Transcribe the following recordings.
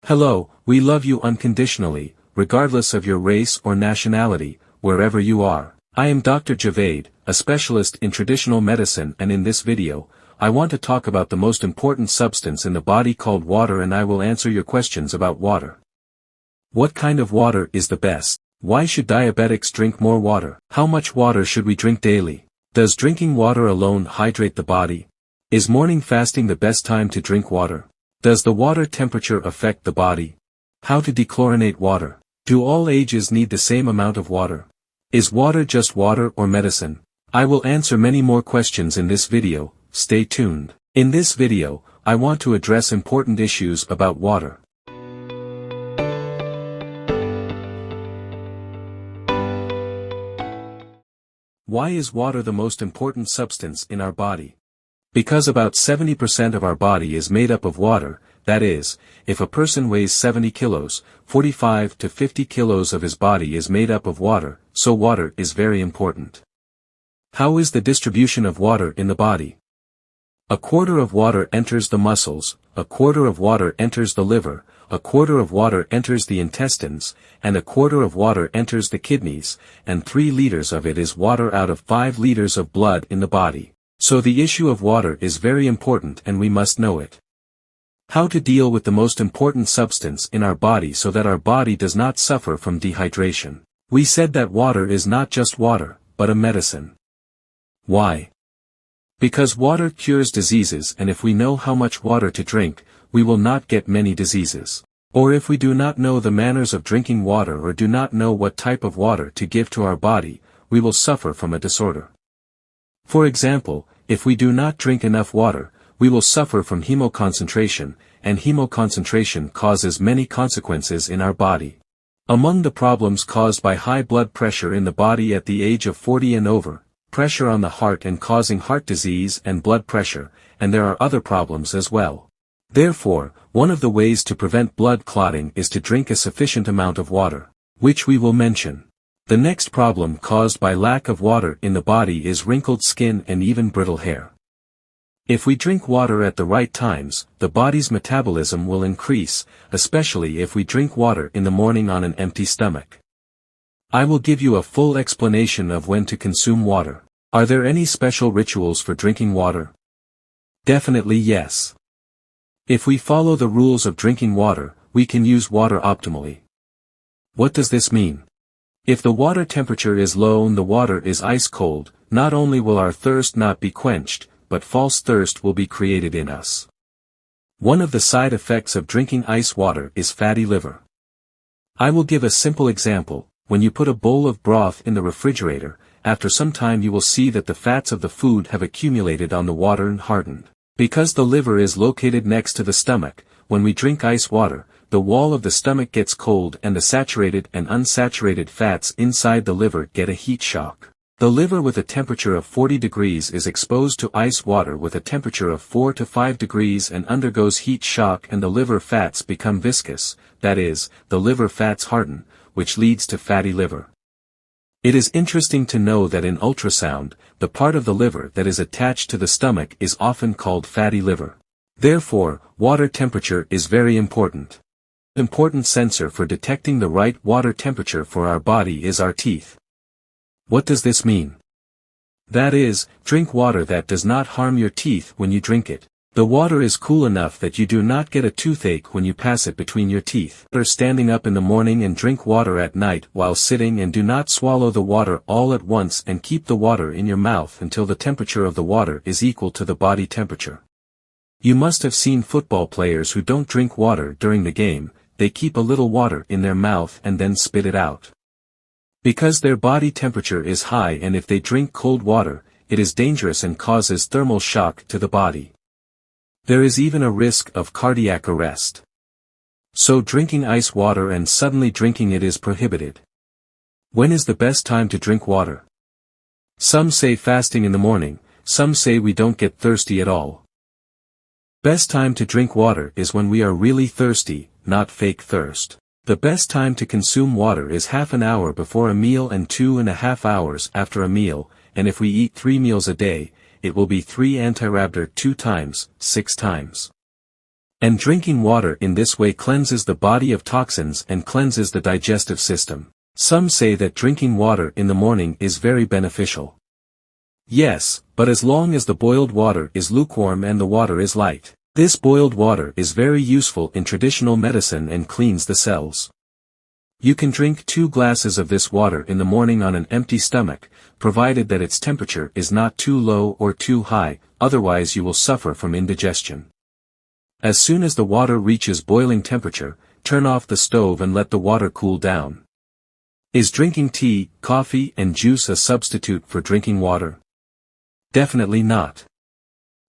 Hello, we love you unconditionally, regardless of your race or nationality, wherever you are. I am Dr. Jafid, a specialist in traditional medicine, and in this video, I want to talk about the most important substance in the body called water, and I will answer your questions about water. What kind of water is the best? Why should diabetics drink more water? How much water should we drink daily? Does drinking water alone hydrate the body? Is morning fasting the best time to drink water? Does the water temperature affect the body? How to dechlorinate water? Do all ages need the same amount of water? Is water just water or medicine? I will answer many more questions in this video, stay tuned. In this video, I want to address important issues about water. Why is water the most important substance in our body? Because about 70% of our body is made up of water, that is, if a person weighs 70 kilos, 45 to 50 kilos of his body is made up of water, so water is very important. How is the distribution of water in the body? A quarter of water enters the muscles, a quarter of water enters the liver, a quarter of water enters the intestines, and a quarter of water enters the kidneys, and 3 liters of it is water out of 5 liters of blood in the body. So the issue of water is very important and we must know it. How to deal with the most important substance in our body so that our body does not suffer from dehydration. We said that water is not just water, but a medicine. Why? Because water cures diseases, and if we know how much water to drink, we will not get many diseases. Or if we do not know the manners of drinking water or do not know what type of water to give to our body, we will suffer from a disorder. For example, if we do not drink enough water, we will suffer from hemoconcentration, and hemoconcentration causes many consequences in our body. Among the problems caused by high blood pressure in the body at the age of 40 and over, pressure on the heart and causing heart disease and blood pressure, and there are other problems as well. Therefore, one of the ways to prevent blood clotting is to drink a sufficient amount of water, which we will mention. The next problem caused by lack of water in the body is wrinkled skin and even brittle hair. If we drink water at the right times, the body's metabolism will increase, especially if we drink water in the morning on an empty stomach. I will give you a full explanation of when to consume water. Are there any special rituals for drinking water? Definitely yes. If we follow the rules of drinking water, we can use water optimally. What does this mean? If the water temperature is low and the water is ice cold, not only will our thirst not be quenched, but false thirst will be created in us. One of the side effects of drinking ice water is fatty liver. I will give a simple example. When you put a bowl of broth in the refrigerator, after some time you will see that the fats of the food have accumulated on the water and hardened. Because the liver is located next to the stomach, when we drink ice water, the wall of the stomach gets cold and the saturated and unsaturated fats inside the liver get a heat shock. The liver with a temperature of 40 degrees is exposed to ice water with a temperature of 4 to 5 degrees and undergoes heat shock, and the liver fats become viscous, that is, the liver fats harden, which leads to fatty liver. It is interesting to know that in ultrasound, the part of the liver that is attached to the stomach is often called fatty liver. Therefore, water temperature is very important. Important sensor for detecting the right water temperature for our body is our teeth. What does this mean? That is, drink water that does not harm your teeth when you drink it. The water is cool enough that you do not get a toothache when you pass it between your teeth. Or standing up in the morning and drink water at night while sitting, and do not swallow the water all at once and keep the water in your mouth until the temperature of the water is equal to the body temperature. You must have seen football players who don't drink water during the game. They keep a little water in their mouth and then spit it out. Because their body temperature is high, and if they drink cold water, it is dangerous and causes thermal shock to the body. There is even a risk of cardiac arrest. So drinking ice water and suddenly drinking it is prohibited. When is the best time to drink water? Some say fasting in the morning, some say we don't get thirsty at all. Best time to drink water is when we are really thirsty, not fake thirst. The best time to consume water is half an hour before a meal and 2.5 hours after a meal, and if we eat 3 meals a day, it will be 3 antirabdor 2 times, 6 times. And drinking water in this way cleanses the body of toxins and cleanses the digestive system. Some say that drinking water in the morning is very beneficial. Yes, but as long as the boiled water is lukewarm and the water is light. This boiled water is very useful in traditional medicine and cleans the cells. You can drink 2 glasses of this water in the morning on an empty stomach, provided that its temperature is not too low or too high, otherwise you will suffer from indigestion. As soon as the water reaches boiling temperature, turn off the stove and let the water cool down. Is drinking tea, coffee and juice a substitute for drinking water? Definitely not.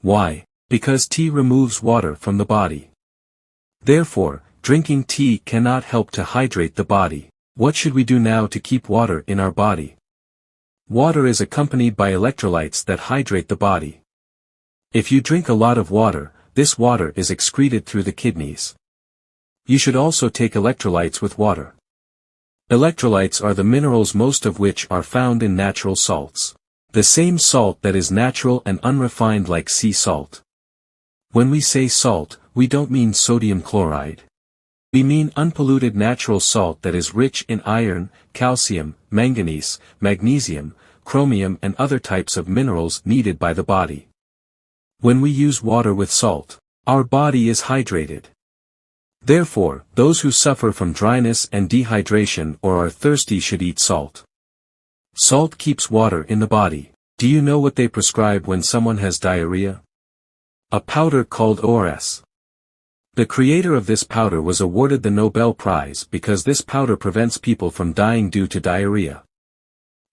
Why? Because tea removes water from the body. Therefore, drinking tea cannot help to hydrate the body. What should we do now to keep water in our body? Water is accompanied by electrolytes that hydrate the body. If you drink a lot of water, this water is excreted through the kidneys. You should also take electrolytes with water. Electrolytes are the minerals, most of which are found in natural salts. The same salt that is natural and unrefined like sea salt. When we say salt, we don't mean sodium chloride. We mean unpolluted natural salt that is rich in iron, calcium, manganese, magnesium, chromium and other types of minerals needed by the body. When we use water with salt, our body is hydrated. Therefore, those who suffer from dryness and dehydration or are thirsty should eat salt. Salt keeps water in the body. Do you know what they prescribe when someone has diarrhea? A powder called ORS. The creator of this powder was awarded the Nobel Prize because this powder prevents people from dying due to diarrhea.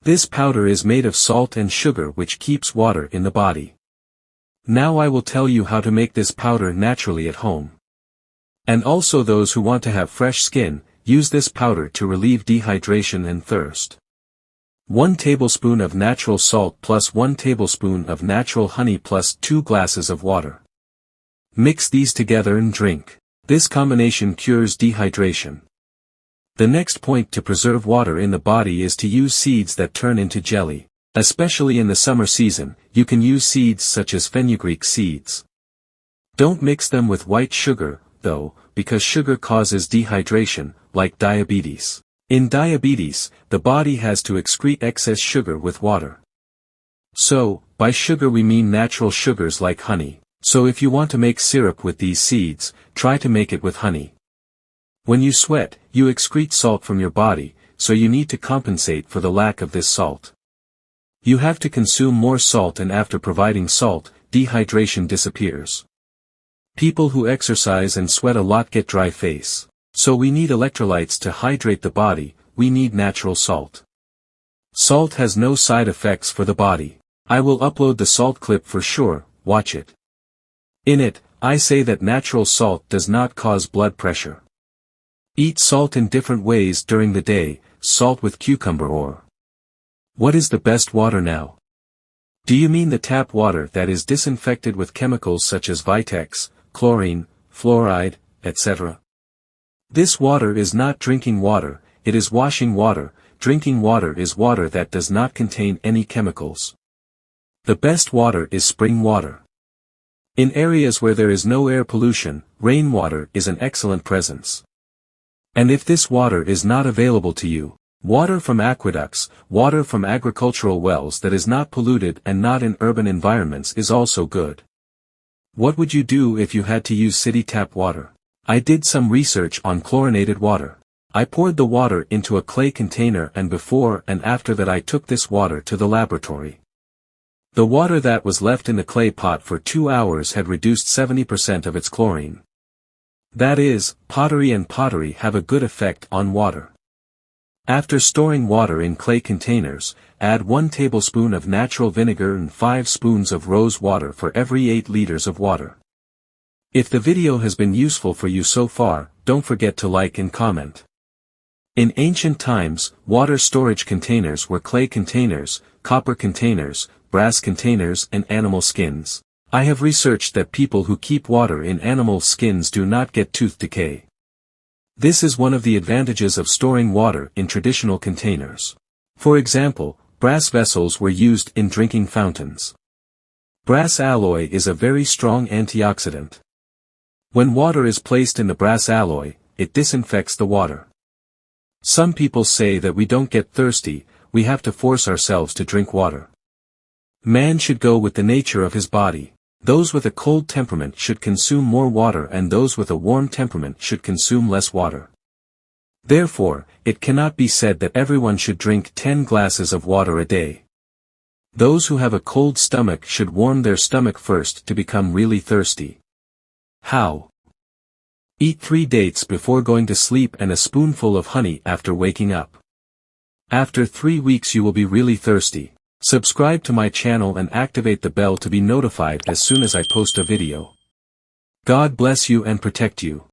This powder is made of salt and sugar which keeps water in the body. Now I will tell you how to make this powder naturally at home. And also those who want to have fresh skin, use this powder to relieve dehydration and thirst. 1 tablespoon of natural salt plus 1 tablespoon of natural honey plus 2 glasses of water. Mix these together and drink. This combination cures dehydration. The next point to preserve water in the body is to use seeds that turn into jelly. Especially in the summer season, you can use seeds such as fenugreek seeds. Don't mix them with white sugar, though, because sugar causes dehydration, like diabetes. In diabetes, the body has to excrete excess sugar with water. So, by sugar we mean natural sugars like honey. So if you want to make syrup with these seeds, try to make it with honey. When you sweat, you excrete salt from your body, so you need to compensate for the lack of this salt. You have to consume more salt, and after providing salt, dehydration disappears. People who exercise and sweat a lot get dry face. So we need electrolytes to hydrate the body, we need natural salt. Salt has no side effects for the body. I will upload the salt clip for sure, watch it. In it, I say that natural salt does not cause blood pressure. Eat salt in different ways during the day, salt with cucumber or. What is the best water now? Do you mean the tap water that is disinfected with chemicals such as Vitex, chlorine, fluoride, etc.? This water is not drinking water, it is washing water. Drinking water is water that does not contain any chemicals. The best water is spring water. In areas where there is no air pollution, rainwater is an excellent presence. And if this water is not available to you, water from aqueducts, water from agricultural wells that is not polluted and not in urban environments is also good. What would you do if you had to use city tap water? I did some research on chlorinated water. I poured the water into a clay container, and before and after that I took this water to the laboratory. The water that was left in the clay pot for 2 hours had reduced 70% of its chlorine. That is, pottery and pottery have a good effect on water. After storing water in clay containers, add 1 tablespoon of natural vinegar and 5 spoons of rose water for every 8 liters of water. If the video has been useful for you so far, don't forget to like and comment. In ancient times, water storage containers were clay containers, copper containers, brass containers and animal skins. I have researched that people who keep water in animal skins do not get tooth decay. This is one of the advantages of storing water in traditional containers. For example, brass vessels were used in drinking fountains. Brass alloy is a very strong antioxidant. When water is placed in the brass alloy, it disinfects the water. Some people say that we don't get thirsty, we have to force ourselves to drink water. Man should go with the nature of his body. Those with a cold temperament should consume more water and those with a warm temperament should consume less water. Therefore, it cannot be said that everyone should drink 10 glasses of water a day. Those who have a cold stomach should warm their stomach first to become really thirsty. How? Eat 3 dates before going to sleep and a spoonful of honey after waking up. After 3 weeks you will be really thirsty. Subscribe to my channel and activate the bell to be notified as soon as I post a video. God bless you and protect you.